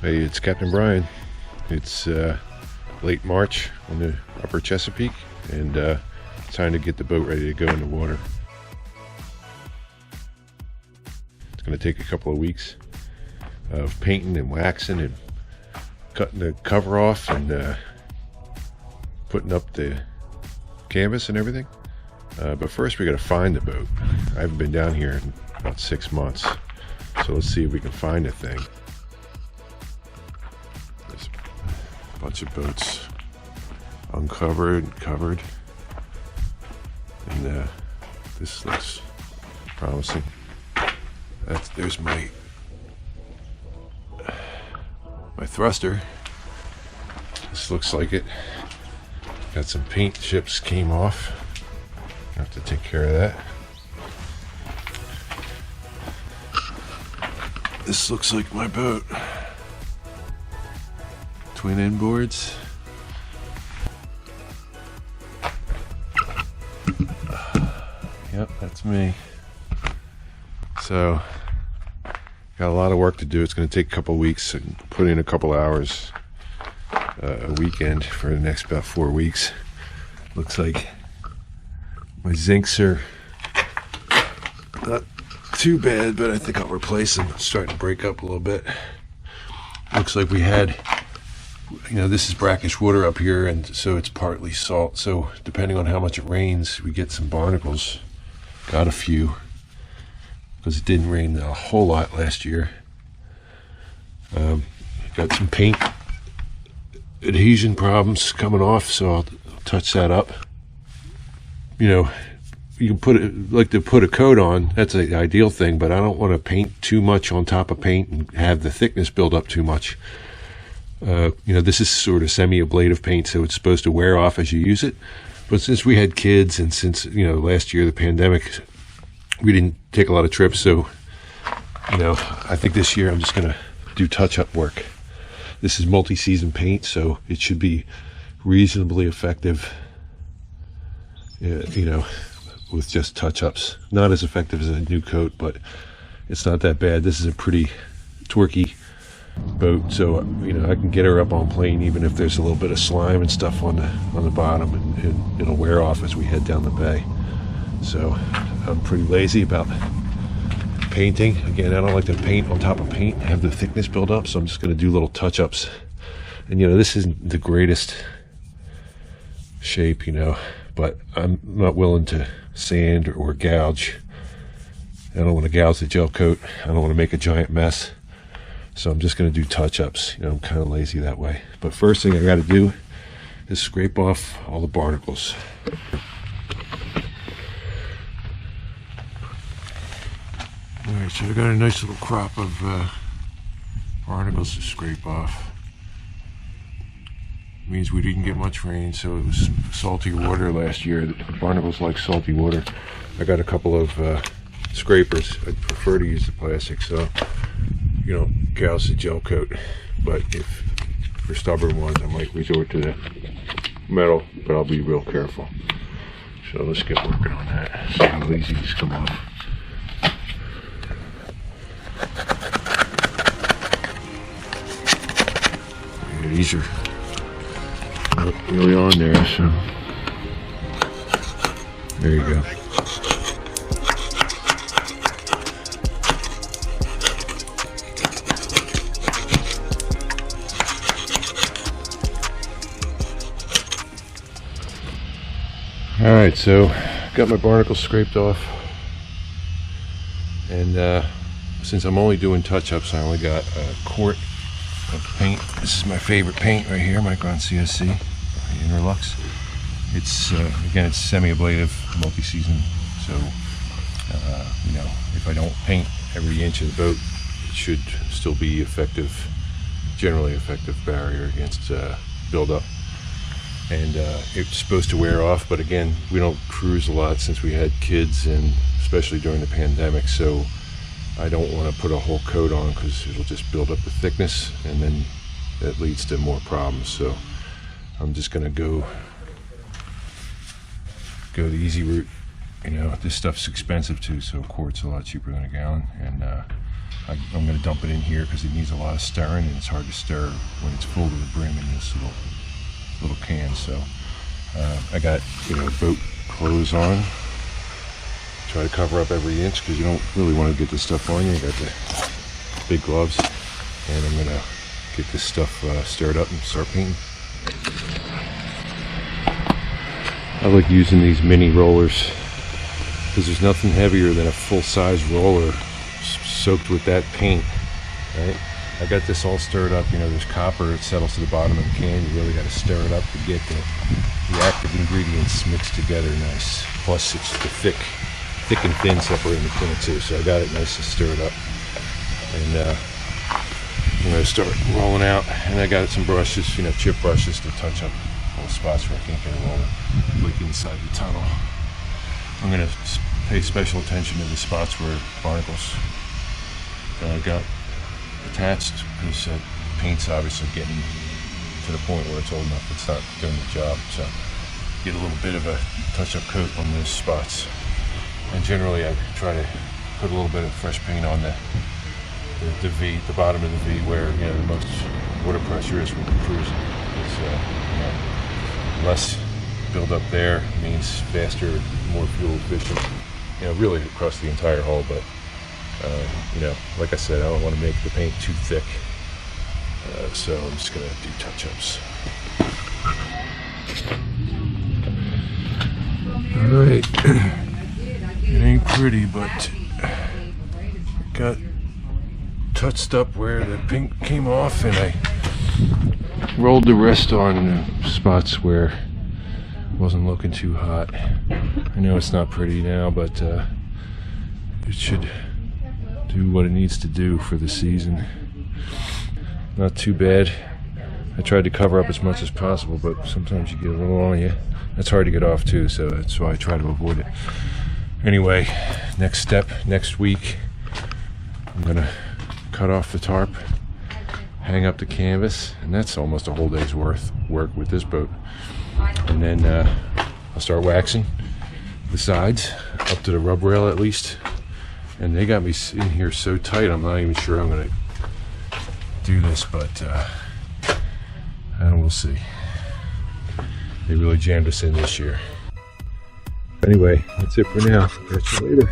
Hey, it's Captain Brian. It's late March on the upper Chesapeake, and it's time to get the boat ready to go in the water. It's going to take a couple of weeks of painting and waxing and cutting the cover off and putting up the canvas and everything. But first we got to find the boat. I haven't been down here in about 6 months, so let's see if we can find the thing. There's a bunch of boats uncovered and covered, and this looks promising. There's my thruster. This looks like it. Got some paint chips came off. Have to take care of that. This looks like my boat. Twin inboards. Yep, that's me. So, got a lot of work to do. It's going to take a couple weeks and put in a couple hours a weekend for the next about 4 weeks. Looks like my zincs are not too bad, but I think I'll replace them. It's starting to break up a little bit. Looks like we had, this is brackish water up here, and so it's partly salt. So depending on how much it rains, we get some barnacles. Got a few, because it didn't rain a whole lot last year. Got some paint adhesion problems coming off, so I'll touch that up. You can put a coat on. That's the ideal thing, but I don't want to paint too much on top of paint and have the thickness build up too much. This is sort of semi-ablative paint, so it's supposed to wear off as you use it. But since we had kids, and since last year the pandemic, we didn't take a lot of trips, so I think this year I'm just gonna do touch-up work. This is multi-season paint, so it should be reasonably effective, with just touch-ups. Not as effective as a new coat, but it's not that bad. This is a pretty torquey boat, so I can get her up on plane even if there's a little bit of slime and stuff on the bottom, and it'll wear off as we head down the bay. So I'm pretty lazy about painting. Again, I don't like to paint on top of paint, have the thickness build up, so I'm just going to do little touch-ups. And this isn't the greatest shape, but I'm not willing to sand or gouge. I don't want to gouge the gel coat. I don't want to make a giant mess. So I'm just going to do touch-ups. I'm kind of lazy that way. But first thing I got to do is scrape off all the barnacles. Alright, so I got a nice little crop of barnacles to scrape off. Means we didn't get much rain, so it was salty water last year. The barnacles like salty water. I got a couple of scrapers. I'd prefer to use the plastic, so gouge the gel coat. But if for stubborn ones, I might resort to the metal, but I'll be real careful. So let's get working on that. See how easy these come off. Yeah, these are not really on there, so there you go. Alright, so got my barnacles scraped off, and since I'm only doing touch-ups, I only got a quart of paint. This is my favorite paint right here, Micron CSC Interlux. It's again, it's semi-ablative, multi-season, so if I don't paint every inch of the boat, it should still be effective, generally effective barrier against buildup. And it's supposed to wear off, but again, we don't cruise a lot since we had kids, and especially during the pandemic, so I don't want to put a whole coat on because it'll just build up the thickness, and then that leads to more problems. So I'm just going to go the easy route You know, this stuff's expensive too, so a quart's a lot cheaper than a gallon. And I'm going to dump it in here because it needs a lot of stirring, and it's hard to stir when it's full to the brim in this little can. So I got, you know, boat clothes on. Try to cover up every inch because you don't really want to get this stuff on you. You got the big gloves, and I'm going to get this stuff stirred up and start painting. I like using these mini rollers because there's nothing heavier than a full-size roller soaked with that paint, right? I got this all stirred up. You know, there's copper, it settles to the bottom of the can. You really got to stir it up to get the active ingredients mixed together nice. Plus it's the thick and thin separating between the two, so I got it nice and stirred up. And I'm going to start rolling out, and I got some brushes, you know, chip brushes to touch up little spots where I can't get a roller leak inside the tunnel. I'm going to pay special attention to the spots where barnacles got attached, because paint's obviously getting to the point where it's old enough it's not doing the job. So get a little bit of a touch-up coat on those spots. And generally I try to put a little bit of fresh paint on the V, the bottom of the V, where, you know, the most water pressure is when you're cruising. It's, you know, less build up there means faster, more fuel efficient. You know, really across the entire hull, but you know, like I said, I don't want to make the paint too thick, so I'm just gonna do touch-ups. All right, it ain't pretty, but got touched up where the paint came off, and I rolled the rest on the spots where it wasn't looking too hot. I know it's not pretty now, but it should do what it needs to do for the season. Not too bad. I tried to cover up as much as possible, but sometimes you get a little on you. That's hard to get off too, so that's why I try to avoid it. Anyway, next step, next week, I'm gonna cut off the tarp, hang up the canvas, and that's almost a whole day's worth work with this boat. And then I'll start waxing the sides up to the rub rail at least. And they got me in here so tight, I'm not even sure I'm gonna do this, but we'll see. They really jammed us in this year. Anyway, that's it for now. Catch you later.